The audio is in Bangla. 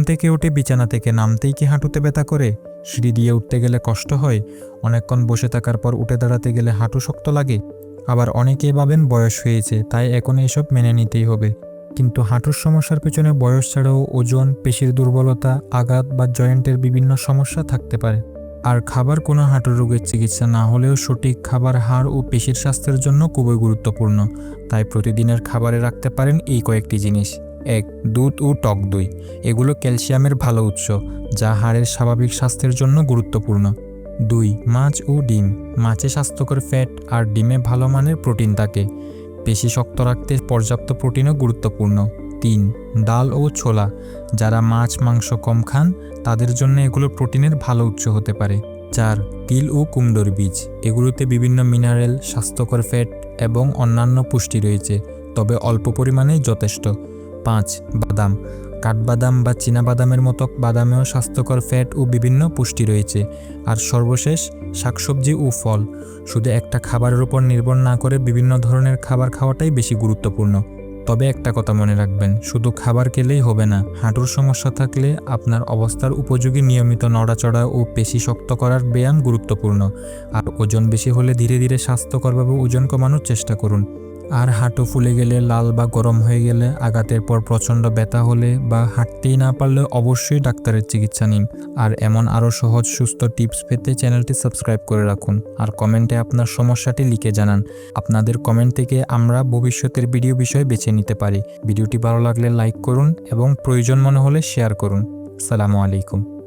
থেকে উঠে বিছানা থেকে নামতেই কি হাঁটুতে ব্যথা করে? সিঁড়ি দিয়ে উঠতে গেলে কষ্ট হয়? অনেকক্ষণ বসে থাকার পর উঠে দাঁড়াতে গেলে হাঁটু শক্ত লাগে? আবার অনেকেই ভাবেন বয়স হয়েছে তাই এখন এসব মেনে নিতেই হবে। কিন্তু হাঁটুর সমস্যার পেছনে বয়স ছাড়াও ওজন, পেশির দুর্বলতা, আঘাত বা জয়েন্টের বিভিন্ন সমস্যা থাকতে পারে। আর খাবার কোনো হাঁটুর রোগের চিকিৎসা না হলেও সঠিক খাবার হাড় ও পেশির স্বাস্থ্যের জন্য খুবই গুরুত্বপূর্ণ। তাই প্রতিদিনের খাবারে রাখতে পারেন এই কয়েকটি জিনিস। ১. দুধ ও টক দই। এগুলো ক্যালসিয়ামের ভালো উৎস, যা হাড়ের স্বাভাবিক স্বাস্থ্যের জন্য গুরুত্বপূর্ণ। ২. মাছ ও ডিম। মাছে স্বাস্থ্যকর ফ্যাট আর ডিমে ভালো মানের প্রোটিন থাকে। পেশি শক্ত রাখতে পর্যাপ্ত প্রোটিনও গুরুত্বপূর্ণ। ৩. ডাল ও ছোলা। যারা মাছ মাংস কম খান তাদের জন্য এগুলো প্রোটিনের ভালো উৎস হতে পারে। ৪. তিল ও কুমড়োর বীজ। এগুলোতে বিভিন্ন মিনারেল, স্বাস্থ্যকর ফ্যাট এবং অন্যান্য পুষ্টি রয়েছে, তবে অল্প পরিমাণেই যথেষ্ট। ৫. বাদাম। কাঠবাদাম বা চীনাবাদামের মতো বাদামেও স্বাস্থ্যকর ফ্যাট ও বিভিন্ন পুষ্টি রয়েছে। আর সর্বশেষ শাকসবজি ও ফল। শুধু একটা খাবারের উপর নির্ভর না করে বিভিন্ন ধরনের খাবার খাওয়াটাই বেশি গুরুত্বপূর্ণ। তবে একটা কথা মনে রাখবেন, শুধু খাবার খেলেই হবে না। হাঁটুর সমস্যা থাকলে আপনার অবস্থার উপযোগী নিয়মিত নড়াচড়া ও পেশি শক্ত করার ব্যায়াম গুরুত্বপূর্ণ। আর ওজন বেশি হলে ধীরে ধীরে স্বাস্থ্যকরভাবে ওজন কমানোর চেষ্টা করুন। আর হাঁটু ফুলে গেলে, লাল বা গরম হয়ে গেলে, আঘাতের পর প্রচণ্ড ব্যথা হলে বা হাঁটতেই না পারলে অবশ্যই ডাক্তারের চিকিৎসা নিন। আর এমন আরও সহজ সুস্থ টিপস পেতে চ্যানেলটি সাবস্ক্রাইব করে রাখুন। আর কমেন্টে আপনার সমস্যাটি লিখে জানান। আপনাদের কমেন্ট থেকে আমরা ভবিষ্যতের ভিডিও বিষয় বেছে নিতে পারি। ভিডিওটি ভালো লাগলে লাইক করুন এবং প্রয়োজন মনে হলে শেয়ার করুন। আসসালামু আলাইকুম।